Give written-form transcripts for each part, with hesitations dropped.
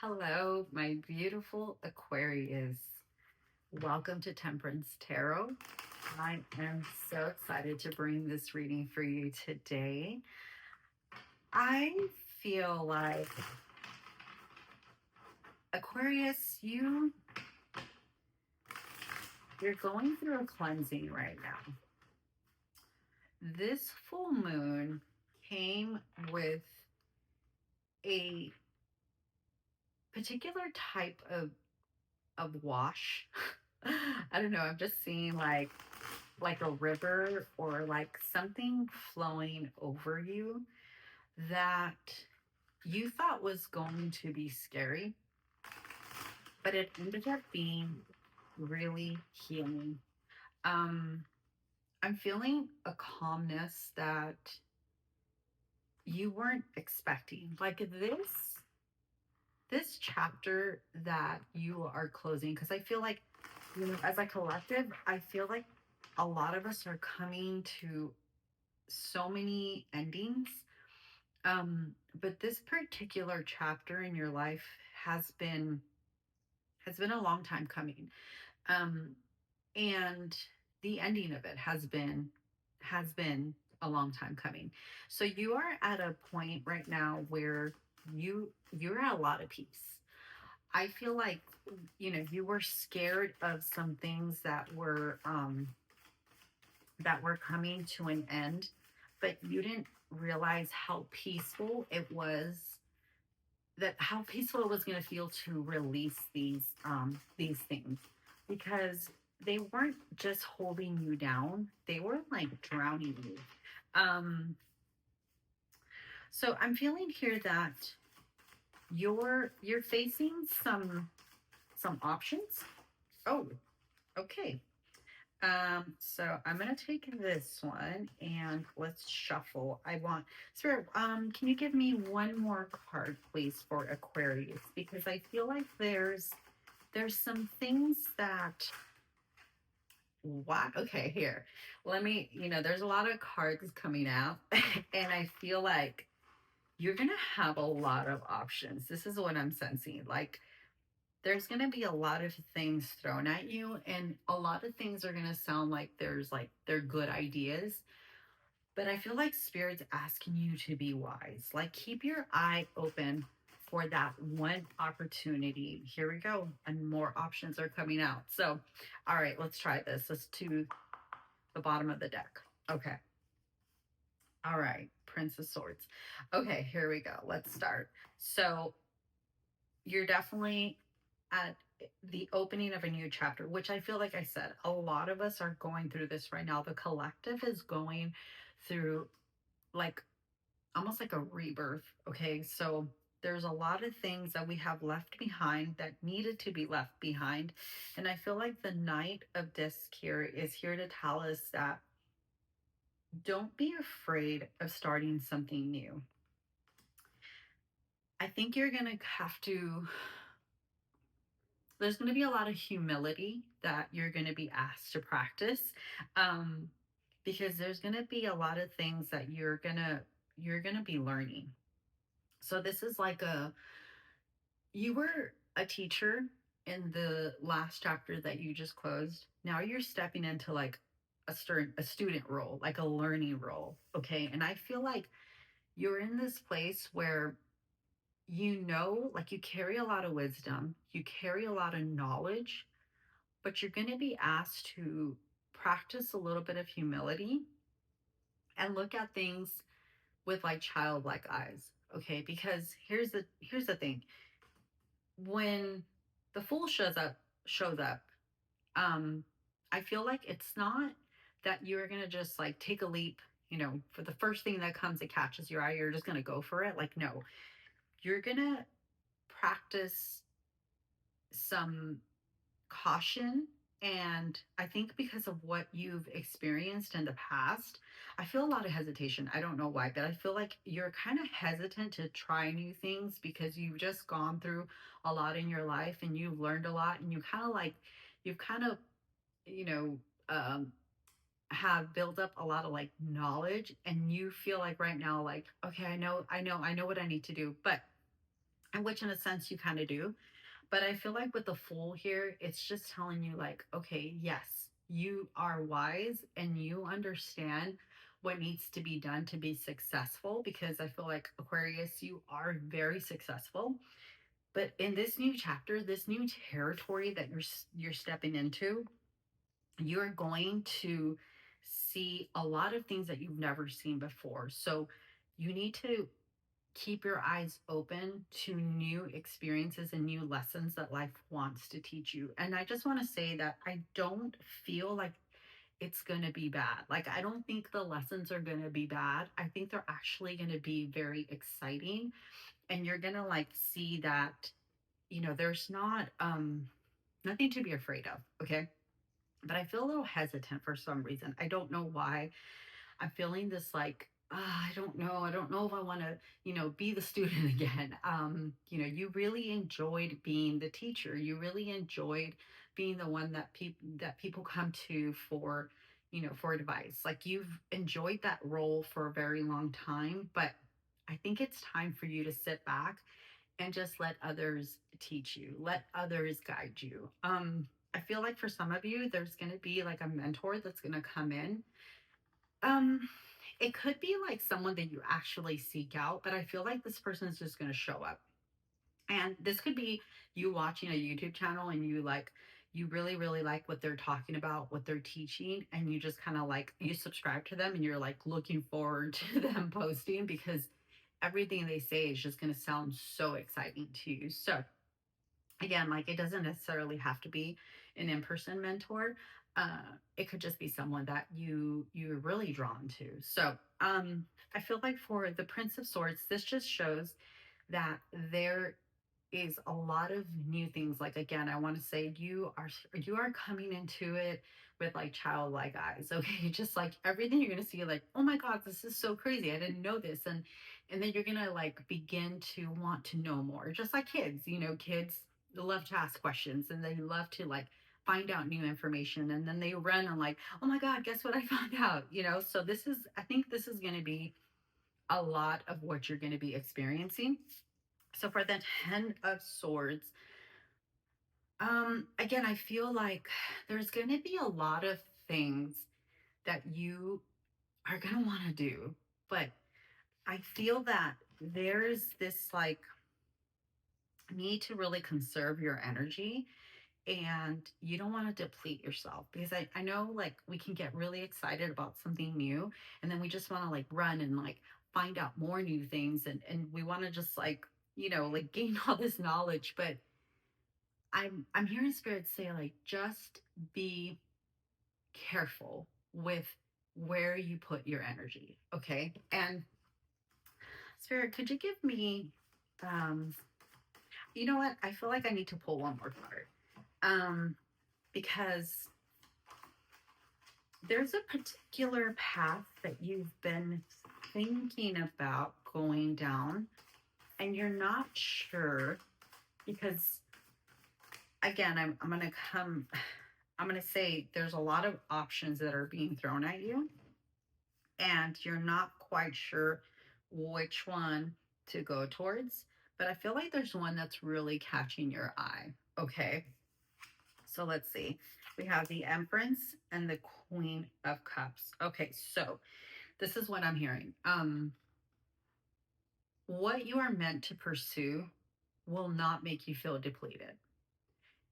Hello, my beautiful Aquarius. Welcome to Temperance Tarot. I am so excited to bring this reading for you today. I feel like Aquarius, you're going through a cleansing right now. This full moon came with a particular type of wash. I don't know, I'm just seeing like a river or like something flowing over you that you thought was going to be scary, but it ended up being really healing. Um, I'm feeling a calmness that you weren't expecting. Like this chapter that you are closing, because I feel like, as a collective, I feel like a lot of us are coming to so many endings. But this particular chapter in your life has been a long time coming. Um, and the ending of it has been a long time coming. So you are at a point right now where you're at a lot of peace. I feel like you were scared of some things that were coming to an end, but you didn't realize how peaceful it was, that how peaceful it was going to feel to release these things, because they weren't just holding you down, they were like drowning you. So I'm feeling here that you're facing some options. Oh, okay. So I'm gonna take this one and let's shuffle. I want Spirit, can you give me one more card, please, for Aquarius? Because I feel like there's some things that what okay, here. Let me, there's a lot of cards coming out, and I feel like you're gonna have a lot of options. This is what I'm sensing. Like there's going to be a lot of things thrown at you, and a lot of things are going to sound like they're good ideas, but I feel like spirit's asking you to be wise. Like keep your eye open for that one opportunity. Here we go, and more options are coming out. So all right, let's try this. Let's to the bottom of the deck. Okay, all right, Prince of Swords. Okay, here we go. Let's start. So you're definitely at the opening of a new chapter, which I feel like I said, a lot of us are going through this right now. The collective is going through like almost like a rebirth. Okay. So there's a lot of things that we have left behind that needed to be left behind. And I feel like the Knight of Disc here is here to tell us that don't be afraid of starting something new. I think you're going to have to there's going to be a lot of humility that you're going to be asked to practice, um, because there's going to be a lot of things that you're going to be learning. So this is like you were a teacher in the last chapter that you just closed. Now you're stepping into like a student role, like a learning role. Okay, and I feel like you're in this place where like you carry a lot of wisdom, you carry a lot of knowledge, but you're going to be asked to practice a little bit of humility and look at things with like childlike eyes. Okay, because here's the thing. When the fool shows up, um I feel like it's not that you're going to just like take a leap, for the first thing that comes that catches your eye, you're just going to go for it. Like no, you're going to practice some caution. And I think because of what you've experienced in the past, I feel a lot of hesitation. I don't know why, but I feel like you're kind of hesitant to try new things because you've just gone through a lot in your life and you've learned a lot, and you've kind of, you know, um, have built up a lot of like knowledge, and you feel like right now, like, okay, I know what I need to do. But and which in a sense you kind of do. But I feel like with the Fool here, it's just telling you, like, okay, yes, you are wise and you understand what needs to be done to be successful, because I feel like Aquarius, you are very successful. But in this new chapter, this new territory that you're stepping into, you're going to see a lot of things that you've never seen before. So you need to keep your eyes open to new experiences and new lessons that life wants to teach you. And I just want to say that I don't feel like it's going to be bad. Like, I don't think the lessons are going to be bad. I think they're actually going to be very exciting. And you're going to like see that, there's not nothing to be afraid of. Okay. But I feel a little hesitant for some reason. I don't know why. I'm feeling this like, I don't know. I don't know if I want to, be the student again. You really enjoyed being the teacher. You really enjoyed being the one that people come to for, for advice. Like, you've enjoyed that role for a very long time, but I think it's time for you to sit back and just let others teach you, let others guide you. I feel like for some of you, there's going to be like a mentor that's going to come in. um, it could be like someone that you actually seek out, but I feel like this person is just going to show up. And this could be you watching a YouTube channel and you really, really like what they're talking about, what they're teaching, and you just kind of like, you subscribe to them and you're like looking forward to them posting, because everything they say is just going to sound so exciting to you. So, again, like, it doesn't necessarily have to be an in-person mentor. It could just be someone that you're really drawn to. So I feel like for the Prince of Swords, this just shows that there is a lot of new things. Like, again, I want to say you are coming into it with like childlike eyes. Okay. Just like everything you're gonna see, like, oh my God, this is so crazy, I didn't know this. And then you're gonna like begin to want to know more, just like kids. Kids love to ask questions and they love to like find out new information, and then they run and like, oh my God, guess what I found out. So I think this is going to be a lot of what you're going to be experiencing. So for the 10 of Swords, again, I feel like there's going to be a lot of things that you are going to want to do, but I feel that there's this like need to really conserve your energy, and you don't want to deplete yourself, because I know like we can get really excited about something new, and then we just want to like run and like find out more new things, and we want to just like, like gain all this knowledge. But I'm hearing spirit say, like, just be careful with where you put your energy. Okay. And spirit, could you give me, um you know what, I feel like I need to pull one more card, because there's a particular path that you've been thinking about going down, and you're not sure, because again, I'm going to say there's a lot of options that are being thrown at you, and you're not quite sure which one to go towards. But I feel like there's one that's really catching your eye. Okay. So let's see. We have the Empress and the Queen of Cups. Okay, so this is what I'm hearing. What you are meant to pursue will not make you feel depleted.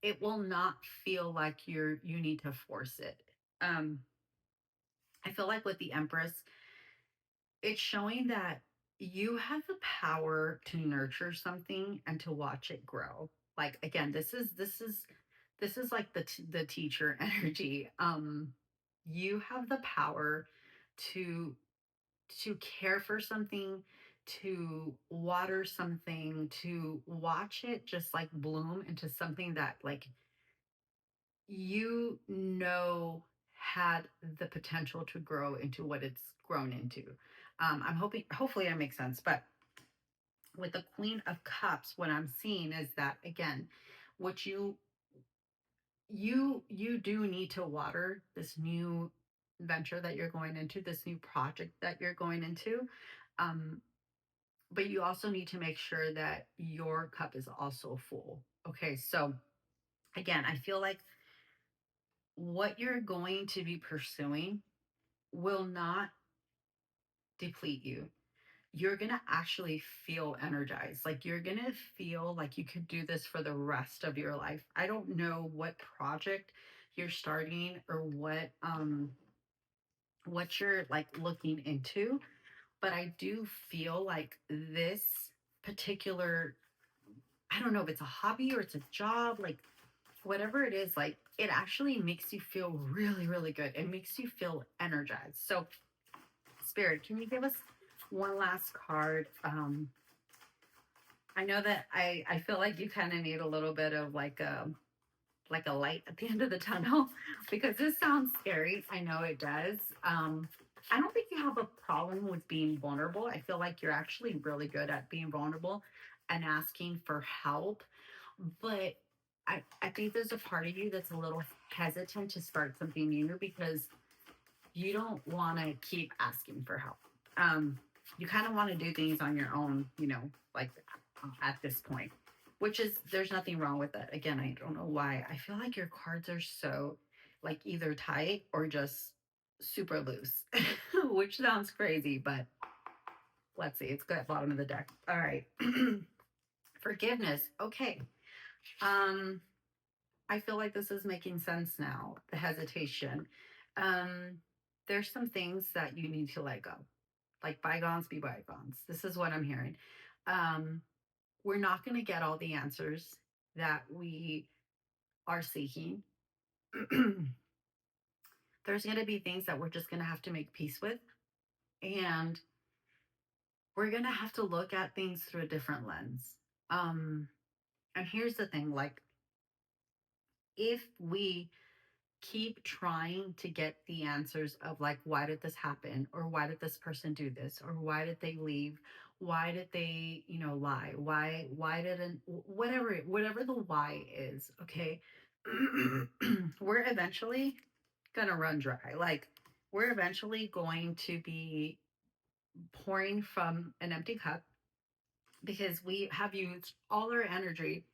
It will not feel like you need to force it. Um, I feel like with the Empress, it's showing that you have the power to nurture something and to watch it grow. Like, again, this is like the teacher energy. You have the power to care for something, to water something, to watch it just like bloom into something that like had the potential to grow into what it's grown into. Hopefully I make sense. But with the Queen of Cups, what I'm seeing is that, again, what you do need to water this new venture that you're going into, this new project that you're going into. um but you also need to make sure that your cup is also full. Okay, so again, I feel like what you're going to be pursuing will not deplete you. You're going to actually feel energized. Like you're going to feel like you could do this for the rest of your life. I don't know what project you're starting or what you're like looking into, but I do feel like this particular, I don't know if it's a hobby or it's a job, like whatever it is, like it actually makes you feel really, really good. It makes you feel energized. So, Spirit, can you give us one last card? I know that I feel like you kind of need a little bit of like a light at the end of the tunnel because this sounds scary. I know it does. I don't think you have a problem with being vulnerable. I feel like you're actually really good at being vulnerable and asking for help. But I think there's a part of you that's a little hesitant to start something new because you don't want to keep asking for help. You kind of want to do things on your own, like at this point, which is there's nothing wrong with it. Again, I don't know why. I feel like your cards are so like either tight or just super loose, which sounds crazy, but let's see. It's good at bottom of the deck. All right. Forgiveness. Okay. Um, I feel like this is making sense now. The hesitation. Um, there's some things that you need to let go. Like bygones be bygones. This is what I'm hearing. Um, we're not going to get all the answers that we are seeking. There's going to be things that we're just going to have to make peace with. And we're going to have to look at things through a different lens. And here's the thing, like, if we keep trying to get the answers of like why did this happen or why did this person do this or why did they leave, why did they lie, why didn't whatever the why is, okay. We're eventually gonna run dry. Like we're eventually going to be pouring from an empty cup because we have used all our energy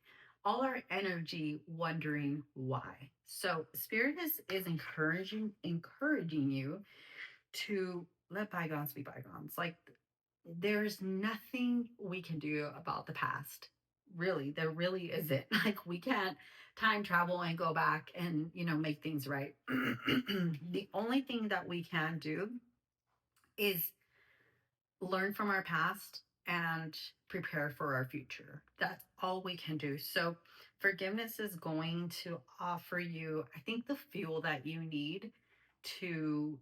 wondering why. So spirit is encouraging you to let bygones be bygones. Like there's nothing we can do about the past. Really, there really isn't. Like we can't time travel and go back and make things right. The only thing that we can do is learn from our past and prepare for our future. That's all we can do. So, forgiveness is going to offer you, I think, the fuel that you need to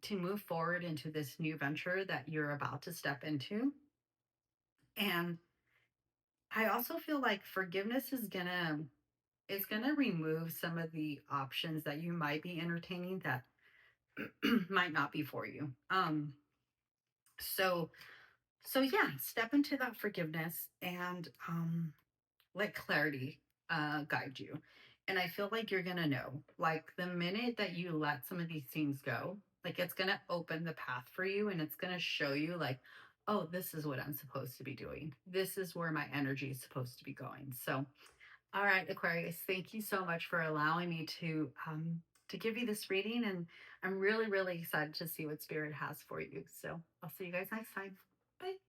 move forward into this new venture that you're about to step into. And I also feel like forgiveness is going to remove some of the options that you might be entertaining that might not be for you. So yeah, step into that forgiveness and let clarity guide you. And I feel like you're gonna know, like the minute that you let some of these things go, like it's gonna open the path for you and it's gonna show you like, oh, this is what I'm supposed to be doing. This is where my energy is supposed to be going. So all right, Aquarius, thank you so much for allowing me to give you this reading, and I'm really, really excited to see what Spirit has for you. So I'll see you guys next time. Bye.